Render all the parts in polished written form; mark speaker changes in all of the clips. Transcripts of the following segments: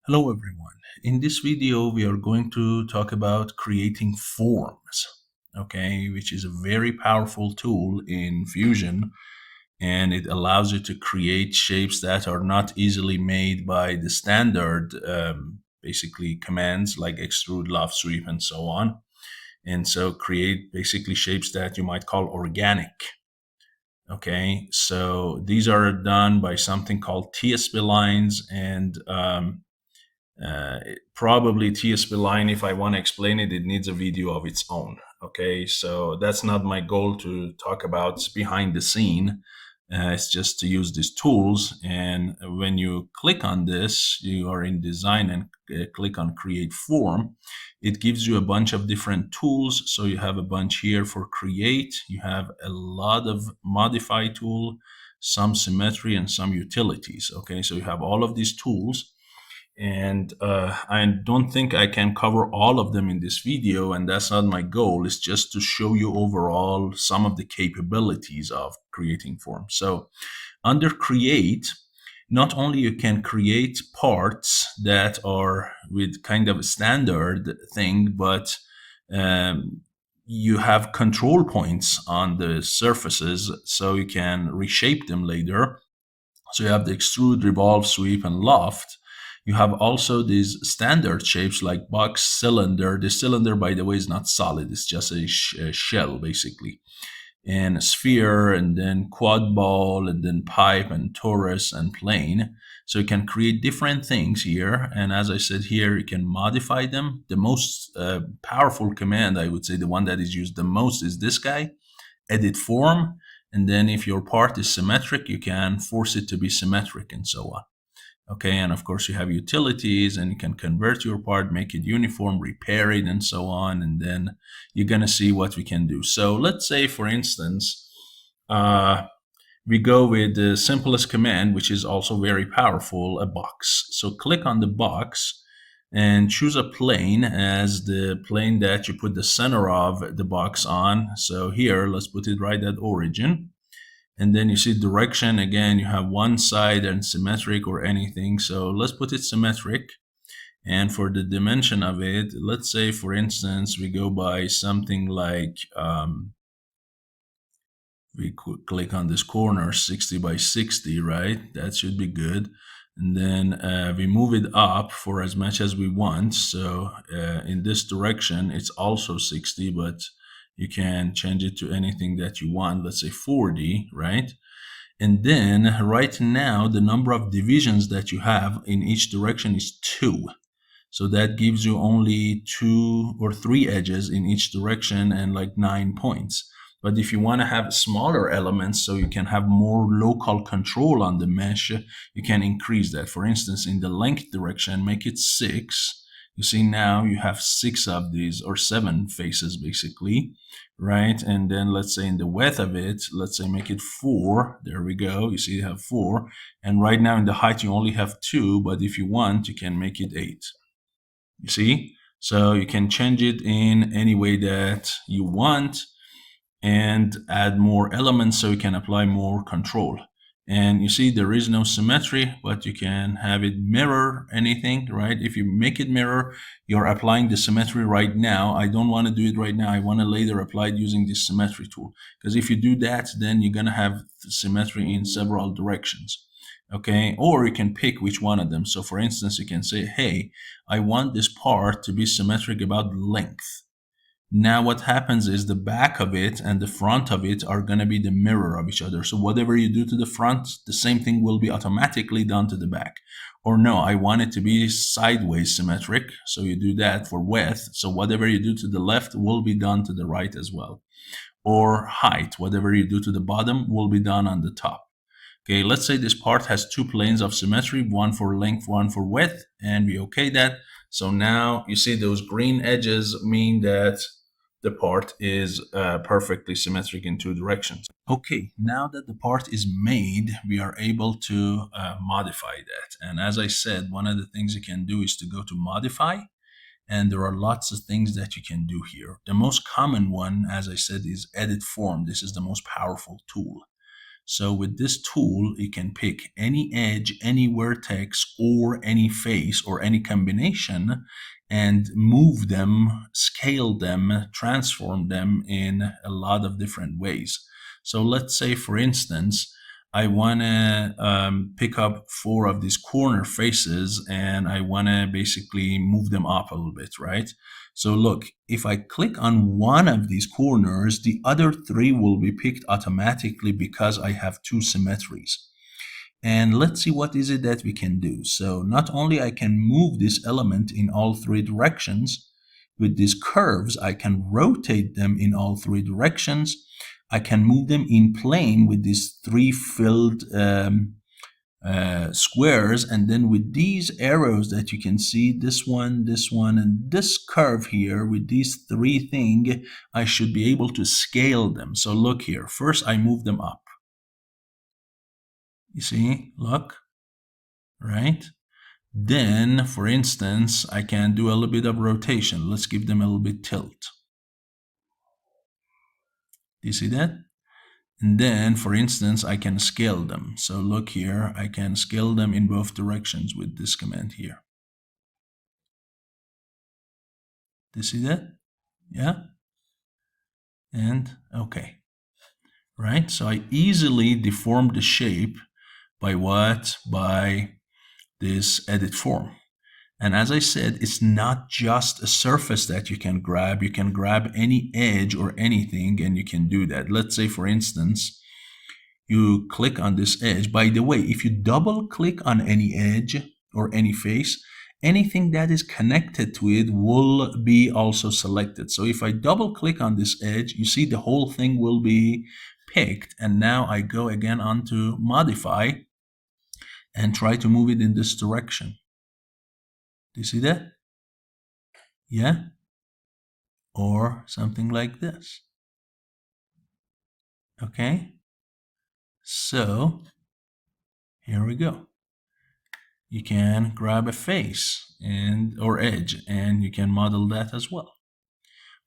Speaker 1: Hello everyone. In this video, we are going to talk about creating forms, okay, which is a very powerful tool in Fusion, and it allows you to create shapes that are not easily made by the standard, basically commands like extrude, loft, sweep, and so on. And so create basically shapes that you might call organic. Okay, so these are done by something called TSP lines and probably TSP line, if I want to explain it, it needs a video of its own. Okay, so that's not my goal to talk about behind the scene. It's just to use these tools. And when you click on this, you are in design and click on create form. It gives you a bunch of different tools. So you have a bunch here for create. You have a lot of modify tool, some symmetry, and some utilities. Okay, so you have all of these tools, and I don't think I can cover all of them in this video, and that's not my goal. It's just to show you overall some of the capabilities of creating forms. So under create, not only you can create parts that are with kind of a standard thing, but you have control points on the surfaces, so you can reshape them later. So you have the extrude, revolve, sweep, and loft. You have also these standard shapes like box, cylinder. The cylinder, by the way, is not solid. It's just a shell, basically. And a sphere, and then quad ball, and then pipe, and torus, and plane. So you can create different things here. And as I said here, you can modify them. The most powerful command, I would say, the one that is used the most is this guy, edit form. And then if your part is symmetric, you can force it to be symmetric and so on. Okay, and of course you have utilities, and you can convert your part, make it uniform, repair it, and so on. And then you're gonna see what we can do. So let's say, for instance, we go with the simplest command, which is also very powerful, a box. So click on the box and choose a plane as the plane that you put the center of the box on. So here, let's put it right at origin. And then you see direction. Again, you have one side and symmetric or anything. So let's put it symmetric. And for the dimension of it, let's say, for instance, we go by something like, we could click on this corner, 60 by 60, right? That should be good. And then we move it up for as much as we want. So in this direction, it's also 60, but you can change it to anything that you want. Let's say 40, right? And then right now, the number of divisions that you have in each direction is 2. So that gives you only 2 or 3 edges in each direction and like 9 points. But if you want to have smaller elements so you can have more local control on the mesh, you can increase that. For instance, in the length direction, make it 6. You see now you have 6 of these, or 7 faces basically, right? And then let's say in the width of it, let's say make it 4. There we go. You see you have 4. And right now in the height you only have 2, but if you want, you can make it 8. You see? So you can change it in any way that you want and add more elements so you can apply more control. And you see there is no symmetry, but you can have it mirror anything, right? If you make it mirror, you're applying the symmetry right now. I don't want to do it right now. I want to later apply it using this symmetry tool. Because if you do that, then you're going to have symmetry in several directions. Okay, or you can pick which one of them. So for instance, you can say, hey, I want this part to be symmetric about length. Now what happens is the back of it and the front of it are going to be the mirror of each other. So whatever you do to the front, the same thing will be automatically done to the back. Or no, I want it to be sideways symmetric. So you do that for width. So whatever you do to the left will be done to the right as well. Or height, whatever you do to the bottom will be done on the top. Okay, let's say this part has 2 planes of symmetry, one for length, one for width, and we okay that. So now you see those green edges mean that the part is perfectly symmetric in 2 directions. Okay, now that the part is made, we are able to modify that. And as I said, one of the things you can do is to go to modify, and there are lots of things that you can do here. The most common one, as I said, is edit form. This is the most powerful tool. So with this tool, you can pick any edge, any vertex, or any face, or any combination, and move them, scale them, transform them in a lot of different ways. So let's say, for instance, I want to pick up 4 of these corner faces, and I want to basically move them up a little bit, right? So look, if I click on one of these corners, the other 3 will be picked automatically because I have 2 symmetries. And let's see what is it that we can do. So not only I can move this element in all 3 directions, with these curves, I can rotate them in all 3 directions. I can move them in plane with these 3 filled squares, and then with these arrows that you can see, this one, and this curve here, with these 3 things, I should be able to scale them. So look here, first I move them up. You see, look, right? Then, for instance, I can do a little bit of rotation. Let's give them a little bit tilt. Do you see that? And then, for instance, I can scale them. So look here, I can scale them in both directions with this command here. Do you see that? Yeah? And okay. Right? So I easily deform the shape by what? By this edit form. And as I said, it's not just a surface that you can grab. You can grab any edge or anything, and you can do that. Let's say, for instance, you click on this edge. By the way, if you double click on any edge or any face, anything that is connected to it will be also selected. So if I double click on this edge, you see the whole thing will be picked. And now I go again onto modify and try to move it in this direction. Do you see that? Yeah? Or something like this. Okay? So, here we go. You can grab a face or edge, and you can model that as well.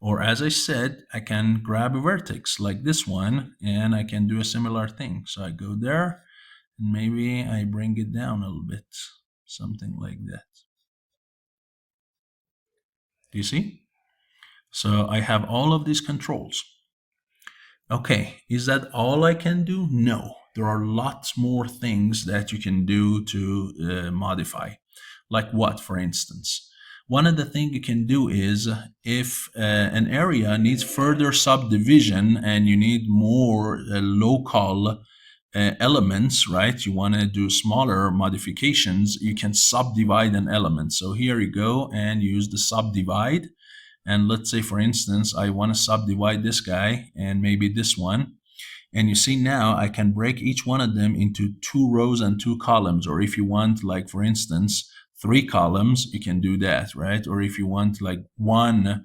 Speaker 1: Or as I said, I can grab a vertex like this one, and I can do a similar thing. So I go there, and maybe I bring it down a little bit, something like that. Do you see? So I have all of these controls. Okay, is that all I can do? No, there are lots more things that you can do to modify. Like what, for instance? One of the things you can do is if an area needs further subdivision and you need more local elements, right? You want to do smaller modifications, you can subdivide an element. So here you go and use the subdivide. And let's say, for instance, I want to subdivide this guy and maybe this one. And you see now I can break each one of them into 2 rows and 2 columns. Or if you want, like, for instance, 3 columns, you can do that, right? Or if you want like 1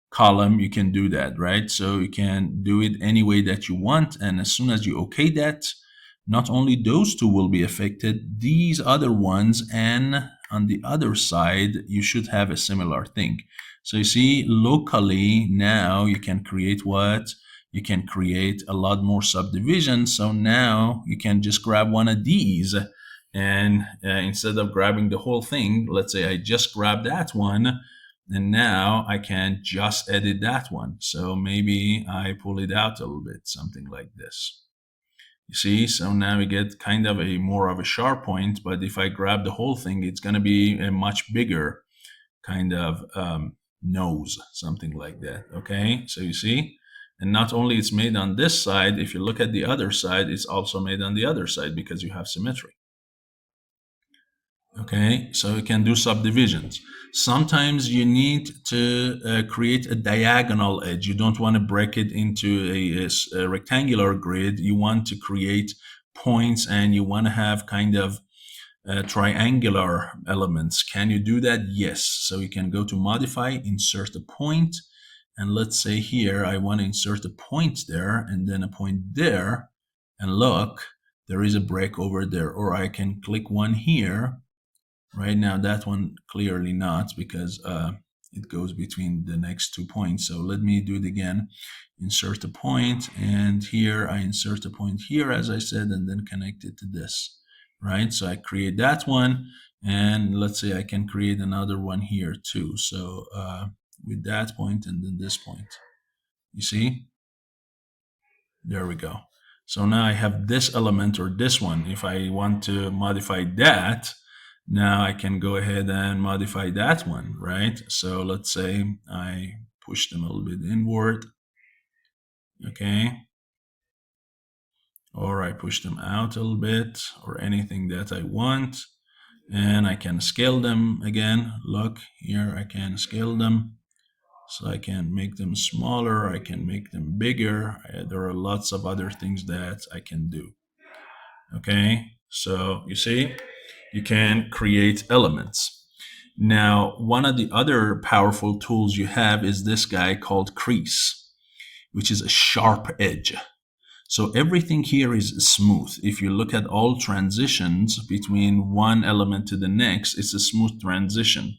Speaker 1: column, you can do that, right? So you can do it any way that you want. And as soon as you okay that, not only those 2 will be affected, these other ones, and on the other side, you should have a similar thing. So you see, locally now you can create what? You can create a lot more subdivisions. So now you can just grab one of these, and instead of grabbing the whole thing, let's say I just grab that one, and now I can just edit that one. So maybe I pull it out a little bit, something like this. You see, so now we get kind of a more of a sharp point, but if I grab the whole thing, it's going to be a much bigger kind of nose, something like that. Okay, so you see, and not only it's made on this side, if you look at the other side, it's also made on the other side because you have symmetry. Okay, so you can do subdivisions. Sometimes you need to create a diagonal edge. You don't want to break it into a rectangular grid. You want to create points, and you want to have kind of triangular elements. Can you do that? Yes. So you can go to modify, insert a point, and let's say here I want to insert a point there and then a point there, and look, there is a break over there. Or I can click one here. Right now, that one clearly not, because it goes between the next 2 points. So let me do it again. Insert a point, and here I insert a point here, as I said, and then connect it to this, right? So I create that one, and let's say I can create another one here too. So with that point and then this point, you see? There we go. So now I have this element or this one. If I want to modify that, now I can go ahead and modify that one, right? So let's say I push them a little bit inward, okay? Or I push them out a little bit, or anything that I want. And I can scale them again. Look here, I can scale them. So I can make them smaller, I can make them bigger. There are lots of other things that I can do. Okay, so you see, you can create elements. Now, one of the other powerful tools you have is this guy called Crease, which is a sharp edge. So everything here is smooth. If you look at all transitions between one element to the next, it's a smooth transition.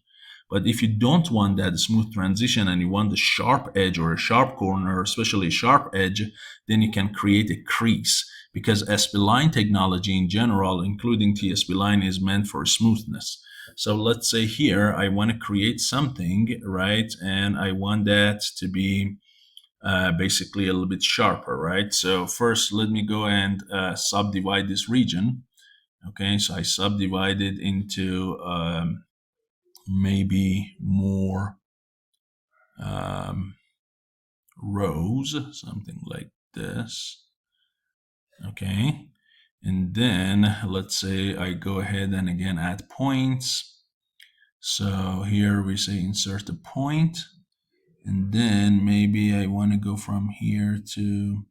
Speaker 1: But if you don't want that smooth transition and you want a sharp edge or a sharp corner, especially a sharp edge, then you can create a crease, because S-Spline technology in general, including TS-Spline, is meant for smoothness. So let's say here I want to create something, right? And I want that to be basically a little bit sharper, right? So first, let me go and subdivide this region. Okay, so I subdivide it into maybe more rows, something like this. Okay, and then let's say I go ahead and again add points. So here we say insert a point, and then maybe I want to go from here to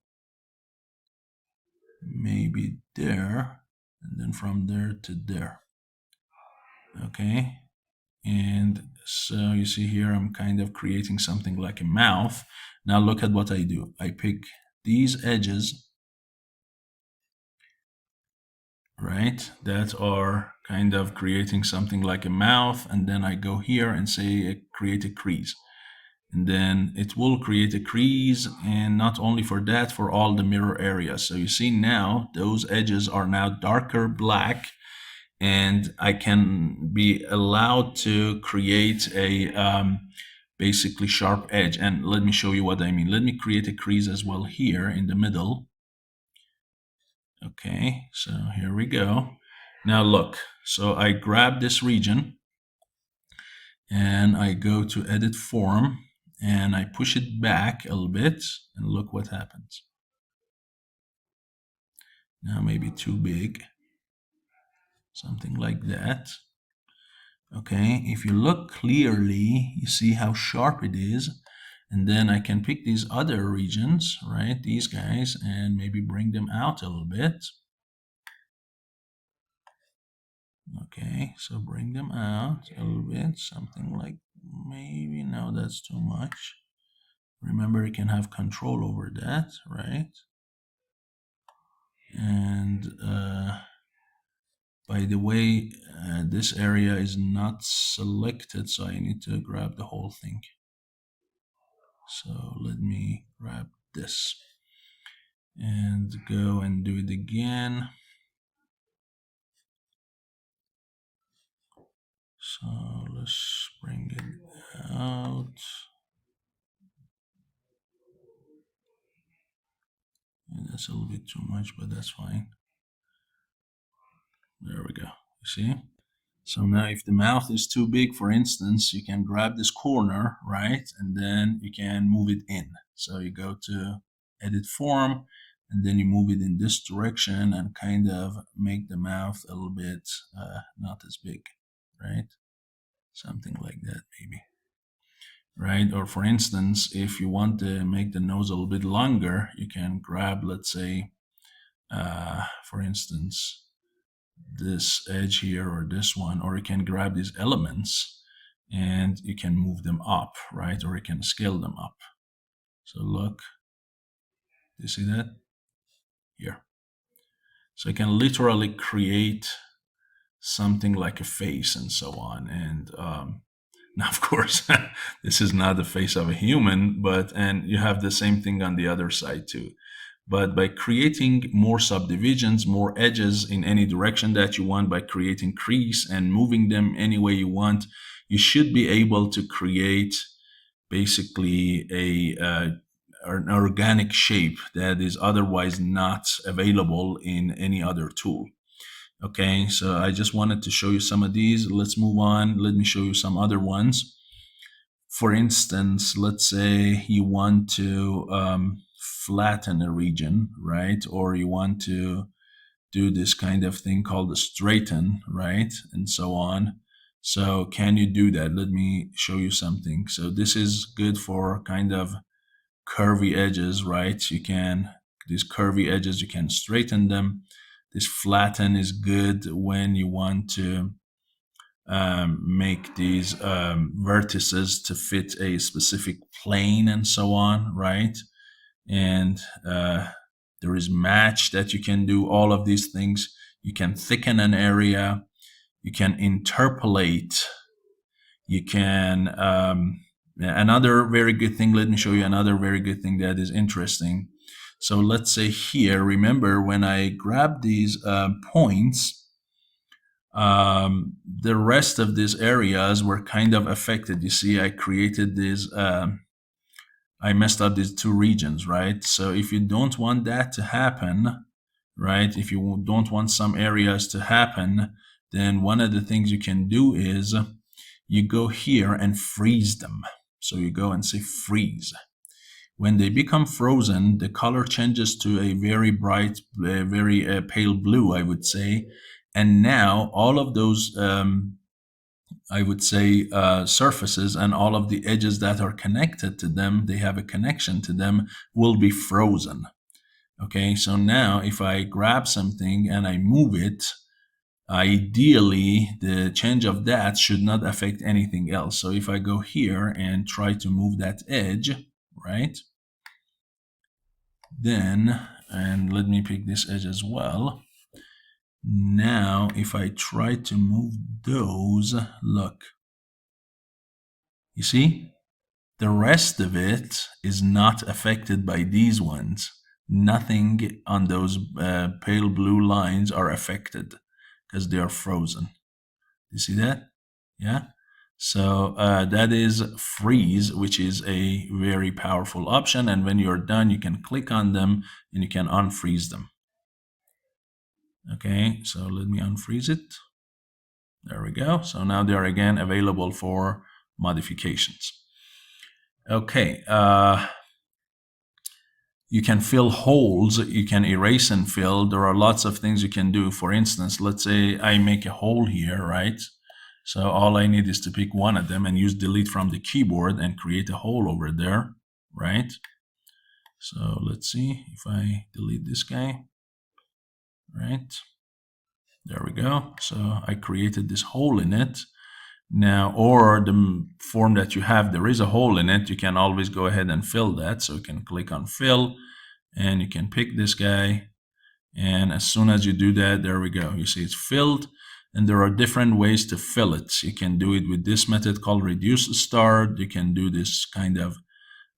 Speaker 1: maybe there, and then from there to there. Okay, and so you see here I'm kind of creating something like a mouth. Now look at what I do. I pick these edges, right, that are kind of creating something like a mouth, and then I go here and say create a crease, and then it will create a crease. And not only for that, for all the mirror areas. So you see now those edges are now darker black, and I can be allowed to create a basically sharp edge. And let me show you what I mean. Let me create a crease as well here in the middle. Okay, so here we go. Now look, so I grab this region and I go to edit form and I push it back a little bit, and look what happens. Now maybe too big, something like that. Okay, if you look clearly, you see how sharp it is. And then I can pick these other regions, right, these guys, and maybe bring them out a little bit. Okay, so bring them out a little bit, something like maybe, no, that's too much. Remember, you can have control over that, right? And by the way, this area is not selected, so I need to grab the whole thing. So let me grab this and go and do it again. So let's bring it out. And that's a little bit too much, but that's fine. There we go. You see? So now if the mouth is too big, for instance, you can grab this corner, right? And then you can move it in. So you go to edit form, and then you move it in this direction and kind of make the mouth a little bit not as big, right? Something like that maybe, right? Or for instance, if you want to make the nose a little bit longer, you can grab, let's say, for instance, this edge here or this one, or you can grab these elements and you can move them up, right? Or you can scale them up. So look, do you see that? Here. So you can literally create something like a face and so on. And Now, of course, this is not the face of a human, but and you have the same thing on the other side too. But by creating more subdivisions, more edges in any direction that you want, by creating crease and moving them any way you want, you should be able to create basically an organic shape that is otherwise not available in any other tool. Okay, so I just wanted to show you some of these. Let's move on. Let me show you some other ones. For instance, let's say you want to flatten a region, right? Or you want to do this kind of thing called a straighten, right? And so on. So can you do that? Let me show you something. So this is good for kind of curvy edges, right? You can, these curvy edges, you can straighten them. This flatten is good when you want to make these vertices to fit a specific plane and so on, right? And there is match that you can do, all of these things. You can thicken an area, you can interpolate, you can, another very good thing, let me show you another very good thing that is interesting. So let's say here, remember when I grab these points, the rest of these areas were kind of affected. You see, I created this, I messed up these two regions, right? So if you don't want that to happen, right? If you don't want some areas to happen, then one of the things you can do is you go here and freeze them. So you go and say freeze. When they become frozen, the color changes to a very bright, very pale blue, I would say. And now all of those, I would say, surfaces and all of the edges that are connected to them, they have a connection to them, will be frozen. Okay, so now if I grab something and I move it, ideally the change of that should not affect anything else. So if I go here and try to move that edge, right, then, and let me pick this edge as well. Now if I try to move those, look, you see, the rest of it is not affected by these ones. Nothing on those pale blue lines are affected because they are frozen. You see that? Yeah. So that is freeze, which is a very powerful option. And when you're done, you can click on them and you can unfreeze them. Okay, so let me unfreeze it. There we go. So now they are again available for modifications. Okay, you can fill holes, you can erase and fill. There are lots of things you can do. For instance, let's say I make a hole here, right? So all I need is to pick one of them and use delete from the keyboard and create a hole over there, right? So let's see if I delete this guy, right? There we go. So I created this hole in it. Now, or the form that you have, there is a hole in it, you can always go ahead and fill that. So you can click on fill and you can pick this guy. And as soon as you do that, there we go. You see it's filled, and there are different ways to fill it. You can do it with this method called reduce star. You can do this kind of,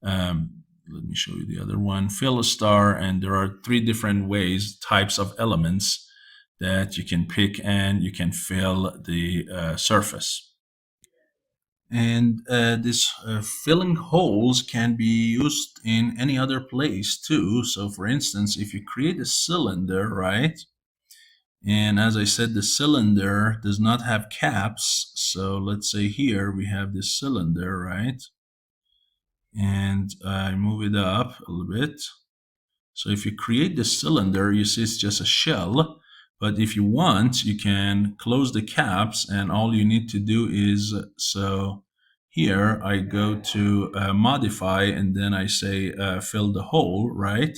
Speaker 1: let me show you the other one, fill a star. And there are three different ways, types of elements that you can pick and you can fill the surface. And this filling holes can be used in any other place too. So for instance, if you create a cylinder, right? And as I said, the cylinder does not have caps. So let's say here we have this cylinder, right? And I move it up a little bit. So if you create the cylinder, you see it's just a shell. But if you want, you can close the caps, and all you need to do is, so here I go to modify, and then I say fill the hole, right?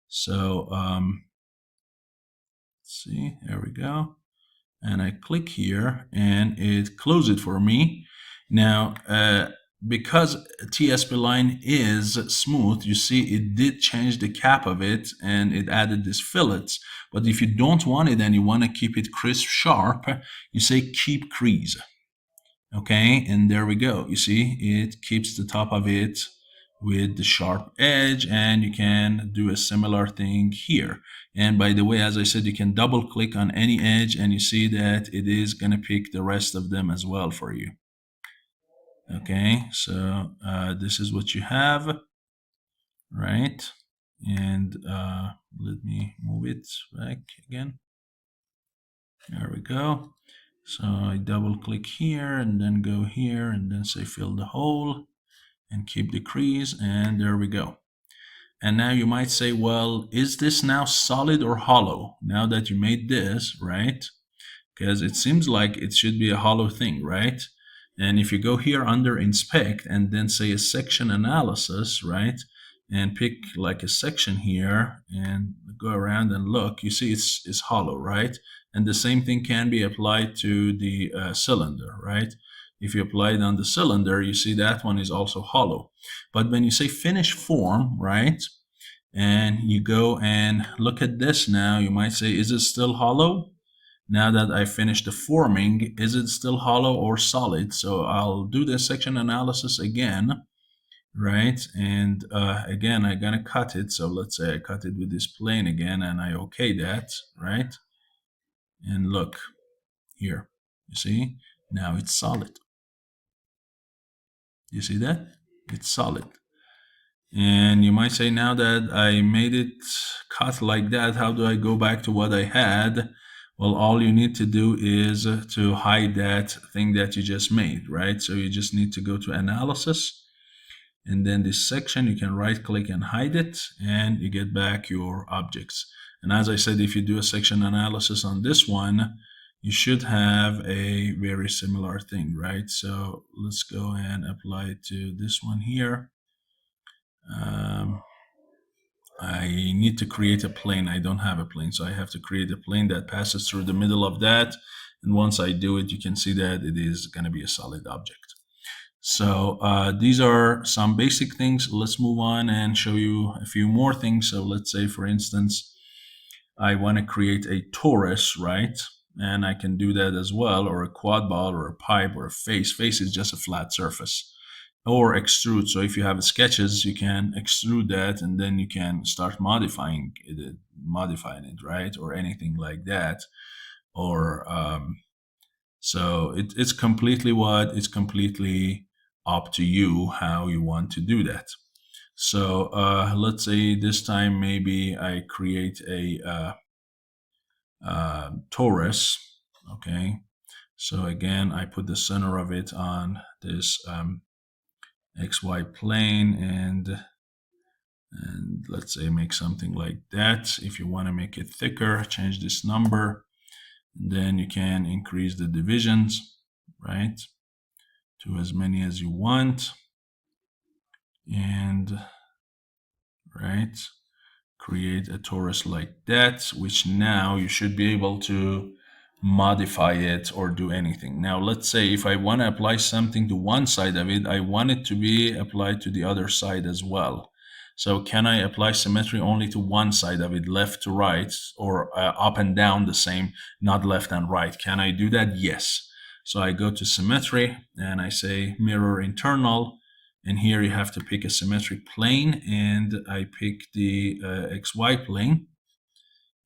Speaker 1: So let's see, there we go. And I click here and it closes it for me. Now, because TSP line is smooth, you see it did change the cap of it and it added these fillets. But if you don't want it and you want to keep it crisp, sharp, you say keep crease. Okay, and there we go. You see, it keeps the top of it with the sharp edge, and you can do a similar thing here. And by the way, as I said, you can double click on any edge and you see that it is going to pick the rest of them as well for you. Okay, so this is what you have, right? And let me move it back again. There we go. So I double click here and then go here and then say fill the hole and keep the crease, and there we go. And now you might say, well, is this now solid or hollow now that you made this, right? Because it seems like it should be a hollow thing, right? And if you go here under inspect and then say a section analysis, right? And pick like a section here and go around and look, you see it's hollow, right? And the same thing can be applied to the cylinder, right? If you apply it on the cylinder, you see that one is also hollow. But when you say finish form, right? And you go and look at this now, you might say, is it still hollow? Now that I finished the forming, is it still hollow or solid? So I'll do the section analysis again, right? And again, I'm gonna cut it. So let's say I cut it with this plane again and I okay that, right? And look here, you see, now it's solid. You see that? It's solid. And you might say, now that I made it cut like that, how do I go back to what I had? Well, all you need to do is to hide that thing that you just made, right? So you just need to go to analysis, and then this section, you can right click and hide it, and you get back your objects. And as I said, if you do a section analysis on this one, you should have a very similar thing, right? So let's go and apply it to this one here. I need to create a plane. I don't have a plane, so I have to create a plane that passes through the middle of that. And once I do it, you can see that it is going to be a solid object. So these are some basic things. Let's move on and show you a few more things. So let's say, for instance, I want to create a torus, right? And I can do that as well, or a quad ball, or a pipe, or a face. Face is just a flat surface. Or extrude. So if you have sketches, you can extrude that, and then you can start modifying it, right? Or anything like that. Or so it's completely up to you how you want to do that. So let's say this time maybe I create a torus. Okay. So again, I put the center of it on this XY plane, and let's say make something like that. If you want to make it thicker, change this number, and then you can increase the divisions, right, to as many as you want, and right, create a torus like that, which now you should be able to modify it or do anything. Now let's say if I want to apply something to one side of it, I want it to be applied to the other side as well. So can I apply symmetry only to one side of it, left to right, or up and down the same, not left and right? Can I do that? Yes. So I go to symmetry and I say mirror internal, and here you have to pick a symmetric plane, and I pick the XY plane.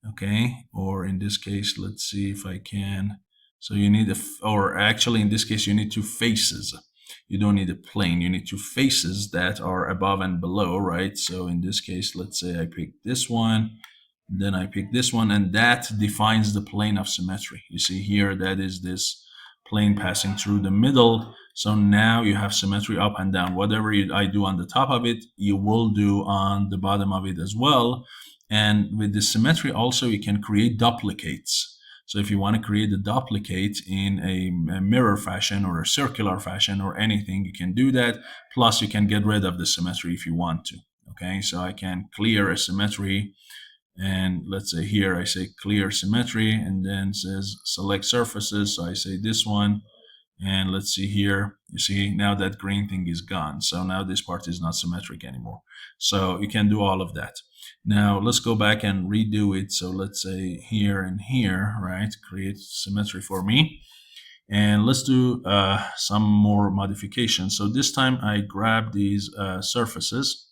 Speaker 1: Okay, or in this case, let's see if I can. So you need or actually in this case, you need two faces. You don't need a plane, you need two faces that are above and below, right? So in this case, let's say I pick this one, then I pick this one, and that defines the plane of symmetry. You see here, that is this plane passing through the middle. So now you have symmetry up and down. Whatever I do on the top of it, you will do on the bottom of it as well. And with the symmetry also, you can create duplicates. So if you want to create a duplicate in a mirror fashion or a circular fashion or anything, you can do that. Plus, you can get rid of the symmetry if you want to. Okay, so I can clear a symmetry. And let's say here I say clear symmetry, and then says select surfaces. So I say this one. And let's see here, you see now that green thing is gone. So now this part is not symmetric anymore. So you can do all of that. Now let's go back and redo it. So let's say here and here, right? Create symmetry for me. And let's do some more modifications. So this time I grab these surfaces,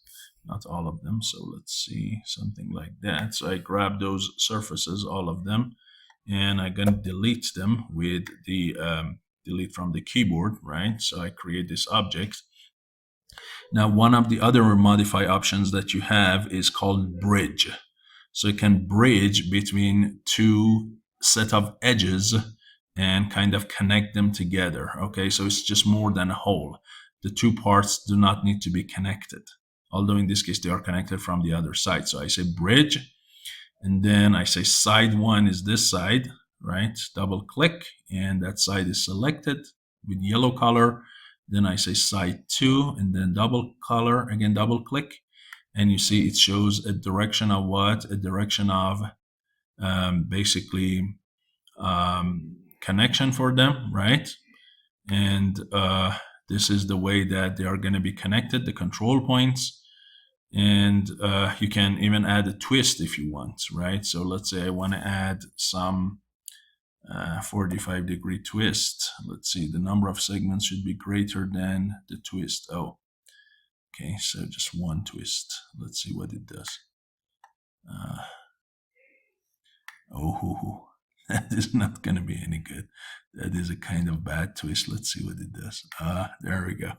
Speaker 1: not all of them. So let's see, something like that. So I grab those surfaces, all of them, and I'm gonna delete them with the delete from the keyboard, right? So I create this object. Now, one of the other modify options that you have is called bridge. So you can bridge between two set of edges and kind of connect them together. Okay, so it's just more than a hole. The two parts do not need to be connected, although in this case they are connected from the other side. So I say bridge, and then I say side one is this side, right? Double click, and that side is selected with yellow color. Then I say side two, and then double color, again double click, and you see it shows a direction of what? A direction of basically connection for them, right? And this is the way that they are going to be connected, the control points. And you can even add a twist if you want, right? So let's say I want to add some 45-degree twist. Let's see, the number of segments should be greater than the twist. Oh, okay, so just one twist. Let's see what it does. Oh, that is not going to be any good. That is a kind of bad twist. Let's see what it does. There we go.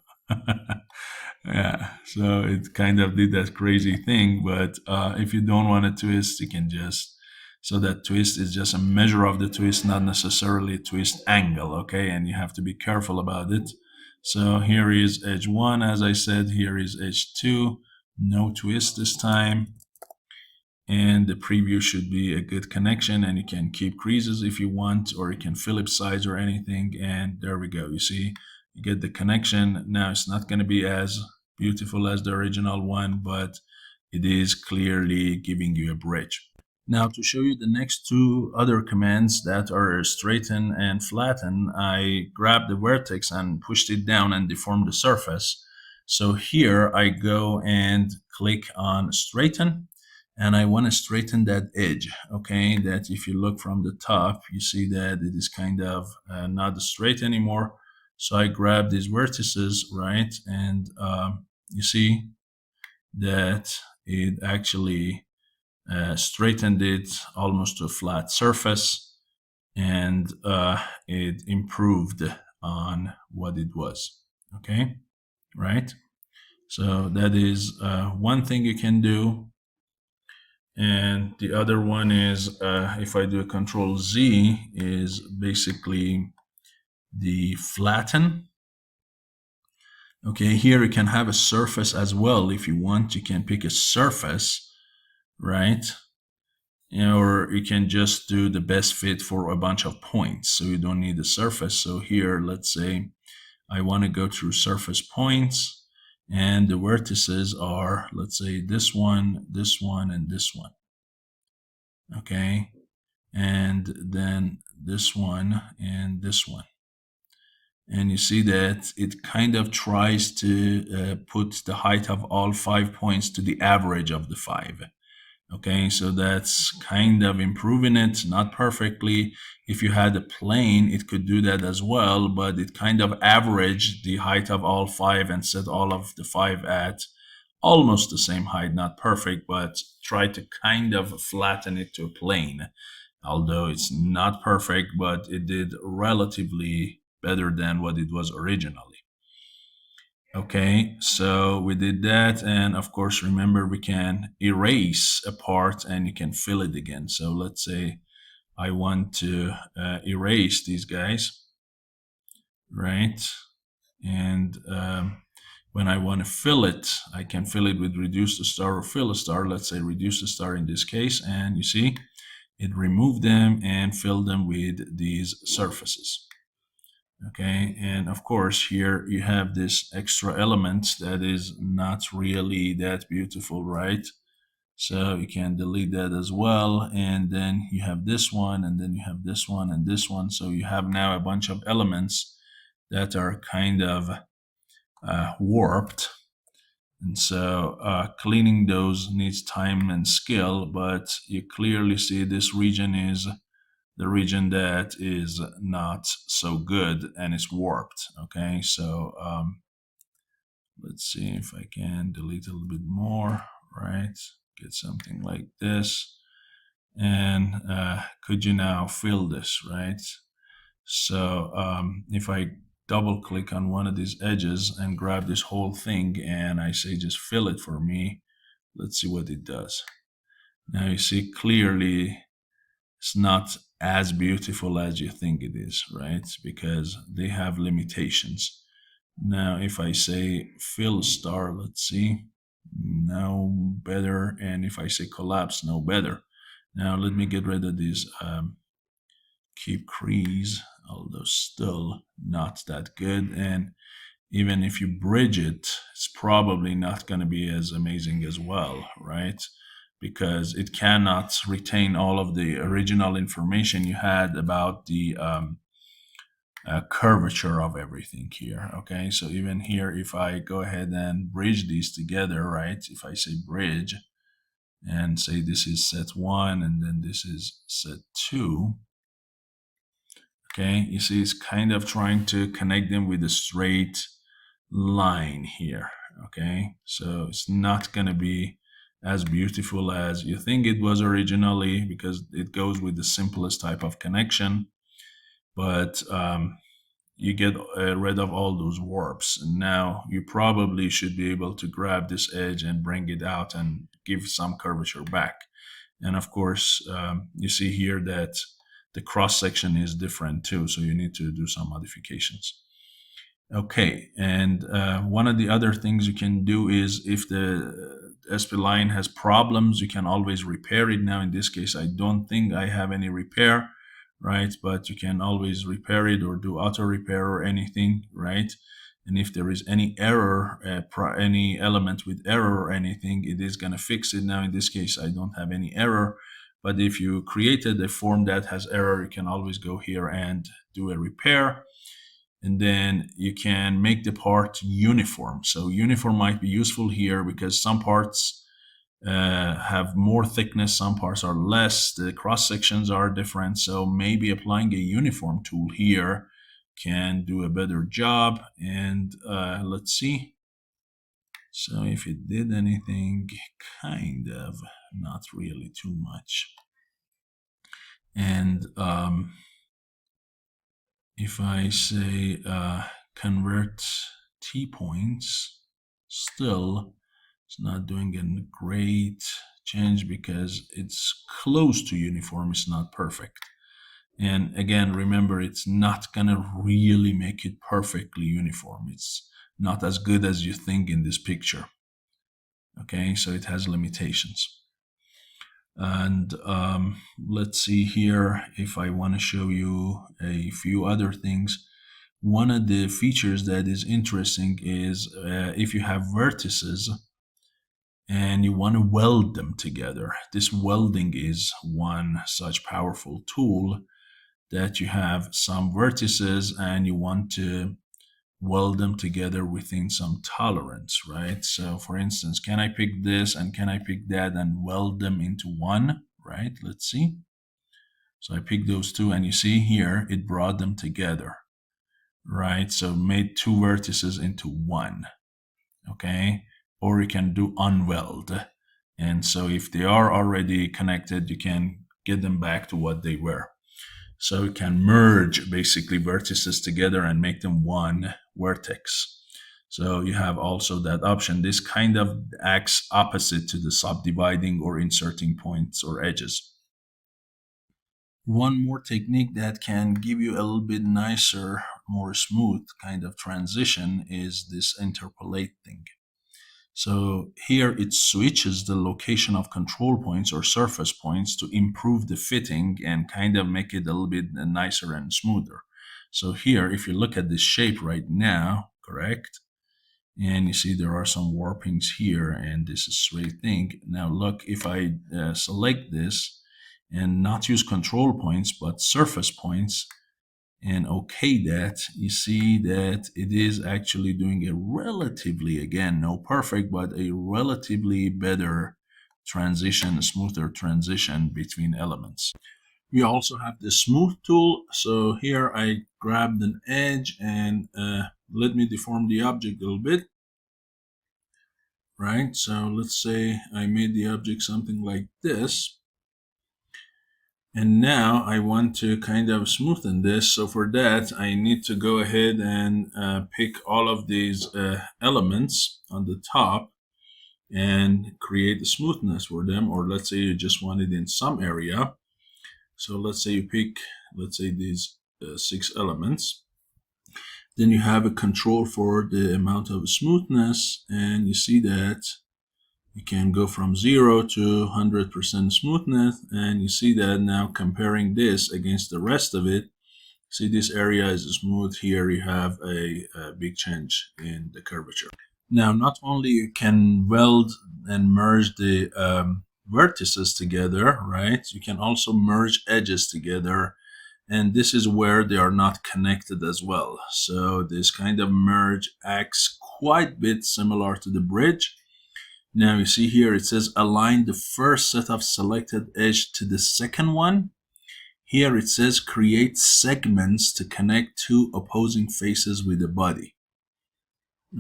Speaker 1: Yeah, so it kind of did that crazy thing, but if you don't want a twist, you can just, so that twist is just a measure of the twist, not necessarily a twist angle, okay? And you have to be careful about it. So here is edge one, as I said, here is edge two, no twist this time. And the preview should be a good connection, and you can keep creases if you want, or you can Phillips sides or anything. And there we go. You see, you get the connection. Now it's not going to be as beautiful as the original one, but it is clearly giving you a bridge. Now, to show you the next two other commands that are straighten and flatten, I grabbed the vertex and pushed it down and deformed the surface. So here I go and click on straighten, and I want to straighten that edge, okay? That if you look from the top, you see that it is kind of not straight anymore. So I grab these vertices, right? And you see that it actually straightened it almost to a flat surface, and it improved on what it was, okay? Right? So that is one thing you can do. And the other one is, if I do a Control Z, is basically the flatten. Okay, here you can have a surface as well. If you want, you can pick a surface, right? Or you can just do the best fit for a bunch of points. So you don't need a surface. So here, let's say I want to go through surface points. And the vertices are, let's say, this one, and this one. Okay. And then this one and this one. And you see that it kind of tries to put the height of all 5 points to the average of the 5. Okay, so that's kind of improving it, not perfectly. If you had a plane, it could do that as well, but it kind of averaged the height of all 5 and set all of the 5 at almost the same height, not perfect, but try to kind of flatten it to a plane. Although it's not perfect, but it did relatively better than what it was originally. Okay, so we did that, and of course, remember we can erase a part and you can fill it again. So let's say I want to erase these guys, right? And when I want to fill it, I can fill it with reduce the star or fill a star. Let's say reduce the star in this case, and you see it removed them and filled them with these surfaces. Okay, and of course here you have this extra element that is not really that beautiful, right? So you can delete that as well, and then you have this one, and then you have this one and this one. So you have now a bunch of elements that are kind of warped, and so cleaning those needs time and skill, but you clearly see this region is the region that is not so good and it's warped. Okay, so let's see if I can delete a little bit more, right? Get something like this. And could you now fill this, right? So if I double click on one of these edges and grab this whole thing and I say just fill it for me, let's see what it does. Now you see clearly it's not as beautiful as you think it is, right? Because they have limitations. Now if I say fill star, let's see, no better. And if I say collapse, no better. Now let me get rid of these keep crease, although still not that good. And even if you bridge it, it's probably not going to be as amazing as well, right? Because it cannot retain all of the original information you had about the curvature of everything here. Okay, so even here, if I go ahead and bridge these together, right? If I say bridge and say this is set 1 and then this is set 2, okay, you see it's kind of trying to connect them with a straight line here. Okay, so it's not going to be as beautiful as you think it was originally because it goes with the simplest type of connection, but you get rid of all those warps, and now you probably should be able to grab this edge and bring it out and give some curvature back. And of course, you see here that the cross section is different too, so you need to do some modifications. Okay, and one of the other things you can do is if the SP line has problems, you can always repair it. Now in this case, I don't think I have any repair, right? But you can always repair it or do auto repair or anything, right? And if there is any error, any element with error or anything, it is going to fix it. Now in this case, I don't have any error. But if you created a form that has error, you can always go here and do a repair. And then you can make the part uniform. So uniform might be useful here because some parts have more thickness, some parts are less, the cross sections are different. So maybe applying a uniform tool here can do a better job. And let's see. So if it did anything, kind of, not really too much. And if I say convert T-points, still it's not doing a great change because it's close to uniform, it's not perfect. And again, remember, it's not gonna really make it perfectly uniform. It's not as good as you think in this picture. Okay, so it has limitations. And let's see here if I want to show you a few other things. One of the features that is interesting is if you have vertices and you want to weld them together. This welding is one such powerful tool that you have some vertices and you want to weld them together within some tolerance, right? So for instance, can I pick this and can I pick that and weld them into one, right? Let's see. So I picked those two and you see here, it brought them together, right? So made two vertices into one, okay? Or you can do unweld. And so if they are already connected, you can get them back to what they were. So you can merge basically vertices together and make them one vertex. So you have also that option. This kind of acts opposite to the subdividing or inserting points or edges. One more technique that can give you a little bit nicer, more smooth kind of transition is this interpolate thing. So here it switches the location of control points or surface points to improve the fitting and kind of make it a little bit nicer and smoother. So here, if you look at this shape right now, correct? And you see there are some warpings here and this is straight thing. Now look, if I select this and not use control points, but surface points, and okay that, you see that it is actually doing a relatively, again, no perfect, but a relatively better transition, smoother transition between elements. We also have the smooth tool. So here I grabbed an edge and let me deform the object a little bit. Right, so let's say I made the object something like this. And now I want to kind of smoothen this. So for that, I need to go ahead and pick all of these elements on the top and create the smoothness for them. Or let's say you just want it in some area. So let's say you pick, let's say these 6 elements. Then you have a control for the amount of smoothness, and you see that you can go from 0 to 100% smoothness, and you see that now comparing this against the rest of it, see this area is smooth. Here you have a big change in the curvature. Now, not only you can weld and merge the vertices together, right? You can also merge edges together, and this is where they are not connected as well. So this kind of merge acts quite a bit similar to the bridge. Now you see here it says align the first set of selected edge to the second one. Here it says create segments to connect two opposing faces with the body.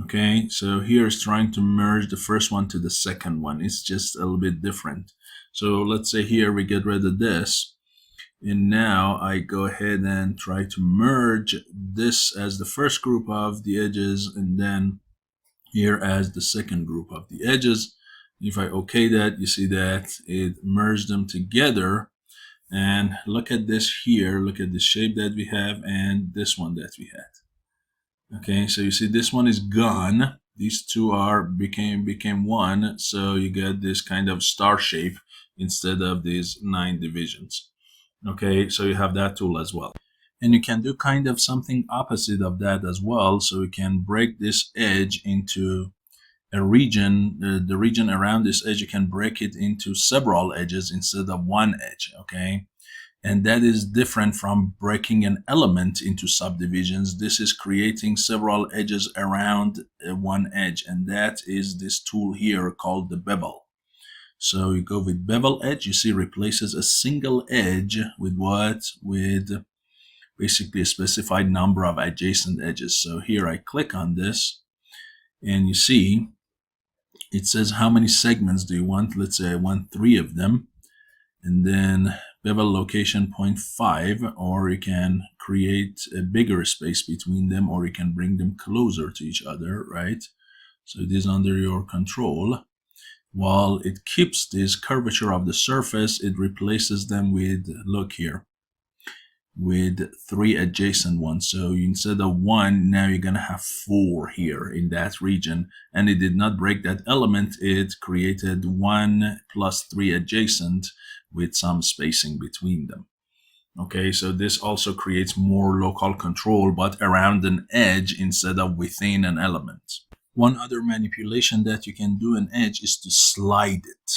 Speaker 1: Okay, so here is trying to merge the first one to the second one. It's just a little bit different. So let's say here we get rid of this. And now I go ahead and try to merge this as the first group of the edges, and then here as the second group of the edges. If I OK that, you see that it merged them together. And look at this here. Look at the shape that we have and this one that we had. Okay, so you see this one is gone. These two are became one. So you get this kind of star shape instead of these 9 divisions. Okay, so you have that tool as well. And you can do kind of something opposite of that as well. So you can break this edge into a region, the region around this edge, you can break it into several edges instead of one edge, okay? And that is different from breaking an element into subdivisions. This is creating several edges around one edge, and that is this tool here called the bevel. So you go with bevel edge, you see replaces a single edge with what? With basically a specified number of adjacent edges. So here I click on this, and you see it says how many segments do you want. Let's say I want 3 of them, and then bevel location 0.5, or you can create a bigger space between them, or you can bring them closer to each other, right? So it is under your control. While it keeps this curvature of the surface, it replaces them with, look here, with 3 adjacent ones. So instead of 1, now you're going to have 4 here in that region. And it did not break that element. It created 1 plus 3 adjacent with some spacing between them. Okay, so this also creates more local control, but around an edge instead of within an element. One other manipulation that you can do an edge is to slide it.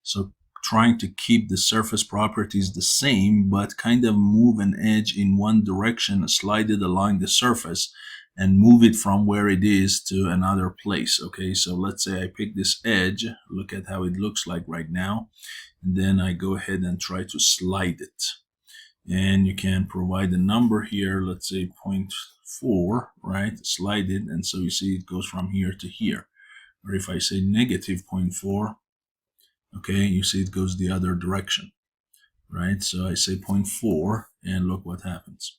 Speaker 1: So trying to keep the surface properties the same, but kind of move an edge in one direction, slide it along the surface, and move it from where it is to another place. Okay, so let's say I pick this edge, look at how it looks like right now, and then I go ahead and try to slide it. And you can provide a number here, let's say 0.4, right? Slide it, and so you see it goes from here to here. Or if I say negative 0.4, okay, you see it goes the other direction, right? So I say 0.4, and look what happens.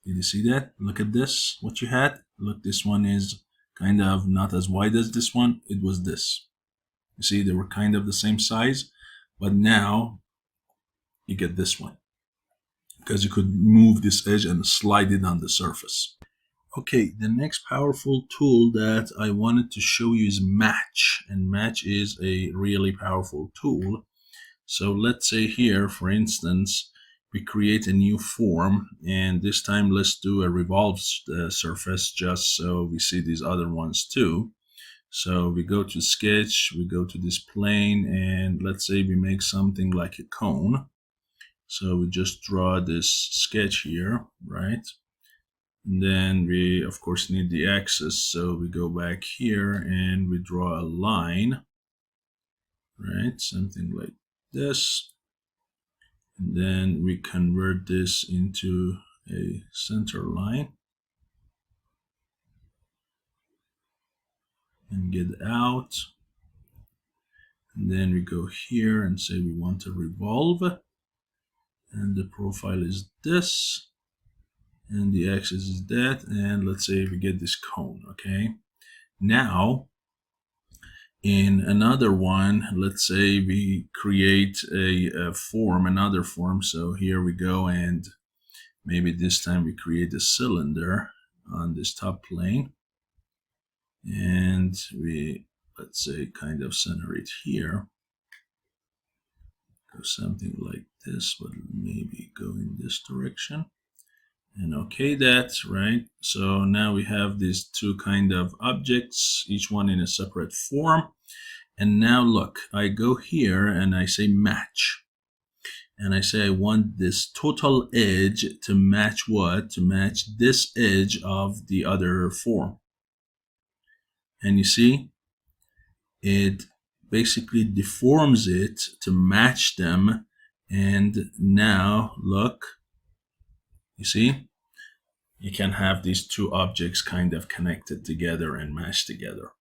Speaker 1: Did you see that? Look at this, what you had. Look, this one is kind of not as wide as this one. It was this. You see, they were kind of the same size, but now you get this one because you could move this edge and slide it on the surface. Okay, the next powerful tool that I wanted to show you is match, and match is a really powerful tool. So let's say here, for instance, we create a new form, and this time let's do a revolved surface just so we see these other ones too. So we go to sketch, we go to this plane, and let's say we make something like a cone. So we just draw this sketch here, right? And then we, of course, need the axis. So we go back here and we draw a line, right? Something like this. And then we convert this into a center line and get out. And then we go here and say we want to revolve. And the profile is this. And the axis is that. And let's say we get this cone, okay? Now, in another one, let's say we create a form, another form. So here we go, and maybe this time we create a cylinder on this top plane. And we, let's say, kind of center it here. Go something like this, but maybe go in this direction. And okay that, right? So now we have these two kind of objects, each one in a separate form. And now look, I go here and I say match. And I say I want this total edge to match what? To match this edge of the other form. And you see, it basically deforms it to match them. And now look, you see, you can have these two objects kind of connected together and matched together.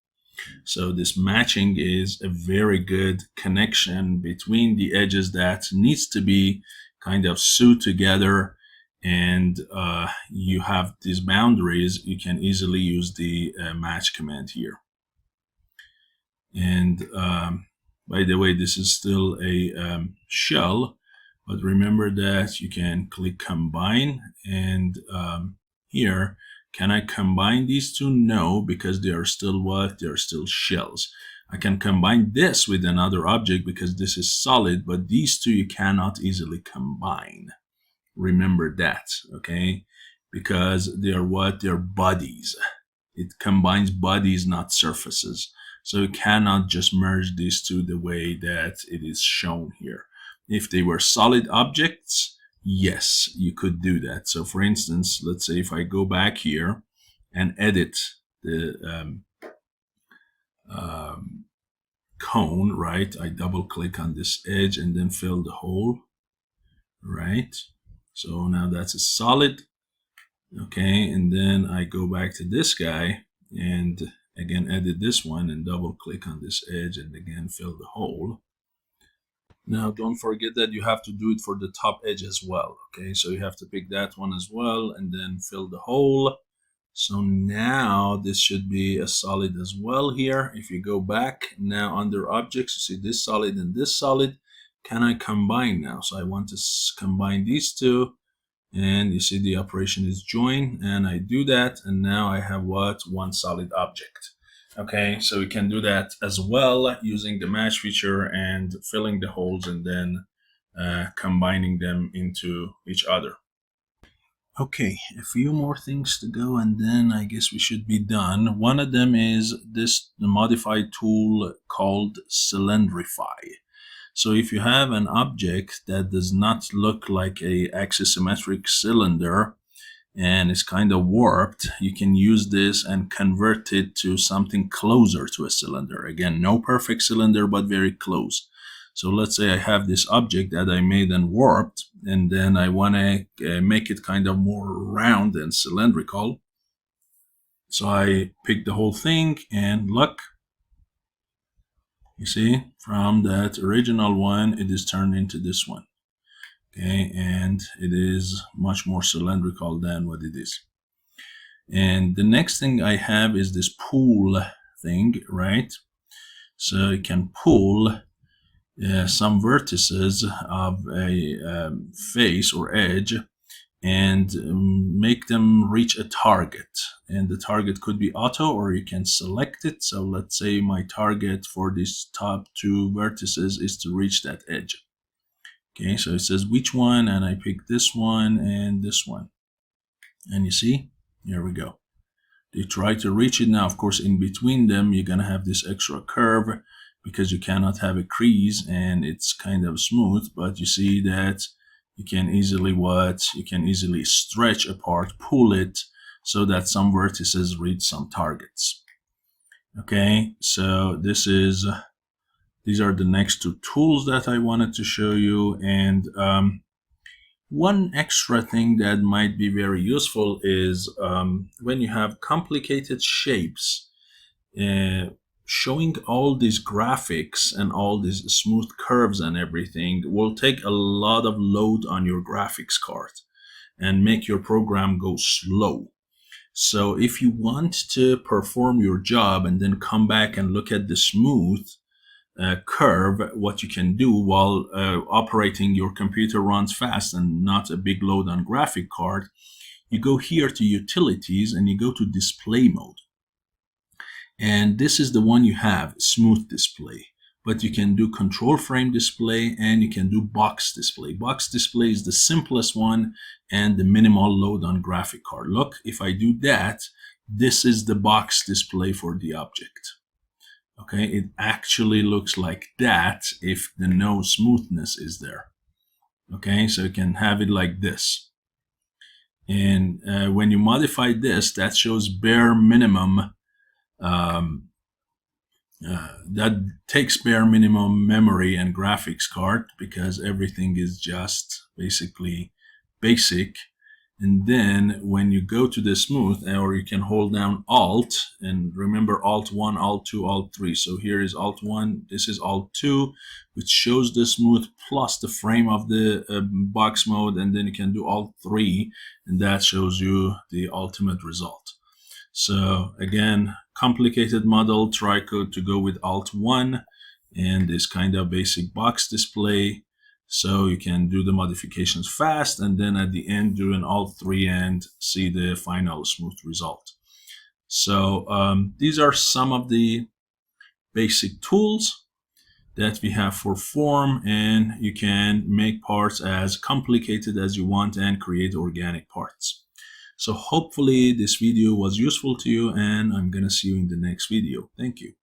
Speaker 1: So this matching is a very good connection between the edges that needs to be kind of sewed together, and you have these boundaries. You can easily use the match command here. And by the way, this is still a shell, but remember that you can click combine, and here, can I combine these two? No, because they are still what? They are still shells. I can combine this with another object because this is solid, but these two you cannot easily combine. Remember that, okay? Because they are what? They are bodies. It combines bodies, not surfaces. So you cannot just merge these two the way that it is shown here. If they were solid objects, yes, you could do that. So for instance, let's say if I go back here and edit the cone, right? I double click on this edge and then fill the hole, right? So now that's a solid, okay? And then I go back to this guy and again edit this one and double click on this edge and again fill the hole. Now, don't forget that you have to do it for the top edge as well, okay? So you have to pick that one as well and then fill the hole. So now this should be a solid as well here. If you go back now under objects, you see this solid and this solid. Can I combine now? So I want to combine these two, and you see the operation is join, and I do that, and now I have what? One solid object. Okay, so we can do that as well using the match feature and filling the holes and then combining them into each other. Okay, a few more things to go and then I guess we should be done. One of them is this modified tool called Cylindrify. So if you have an object that does not look like a axisymmetric cylinder, and it's kind of warped, you can use this and convert it to something closer to a cylinder. Again, no perfect cylinder, but very close. So let's say I have this object that I made and warped, and then I want to make it kind of more round and cylindrical. So I pick the whole thing and look, you see, from that original one, it is turned into this one. Okay, and it is much more cylindrical than what it is. And the next thing I have is this pull thing, right? So you can pull some vertices of a face or edge and make them reach a target. And the target could be auto, or you can select it. So let's say my target for these top two vertices is to reach that edge. Okay, so it says which one, and I pick this one and this one. And you see, here we go. They try to reach it. Now, of course, in between them, you're going to have this extra curve because you cannot have a crease and it's kind of smooth. But you see that you can easily You can easily stretch apart, pull it so that some vertices reach some targets. Okay, so these are the next two tools that I wanted to show you. And One extra thing that might be very useful is when you have complicated shapes, uh, showing all these graphics and all these smooth curves and everything will take a lot of load on your graphics card and make your program go slow. So if you want to perform your job and then come back and look at the smooth curve, what you can do while operating your computer runs fast and not a big load on graphic card, you go here to utilities and you go to display mode. And this is the one you have, smooth display. But you can do control frame display and you can do box display. Box display is the simplest one and the minimal load on graphic card. Look, if I do that, this is the box display for the object. Okay, it actually looks like that if the no smoothness is there. Okay, so you can have it like this. And when you modify this, that shows bare minimum. That takes bare minimum memory and graphics card because everything is just basically basic. And then when you go to the smooth, or you can hold down Alt, and remember Alt 1, Alt 2, Alt 3. So here is Alt 1, this is Alt 2, which shows the smooth plus the frame of the box mode, and then you can do Alt 3, and that shows you the ultimate result. So again, complicated model, try to go with Alt 1 and this kind of basic box display. So you can do the modifications fast and then at the end do an Alt 3 and see the final smooth result. So these are some of the basic tools that we have for form, and you can make parts as complicated as you want and create organic parts. So hopefully this video was useful to you, and I'm gonna see you in the next video. Thank you.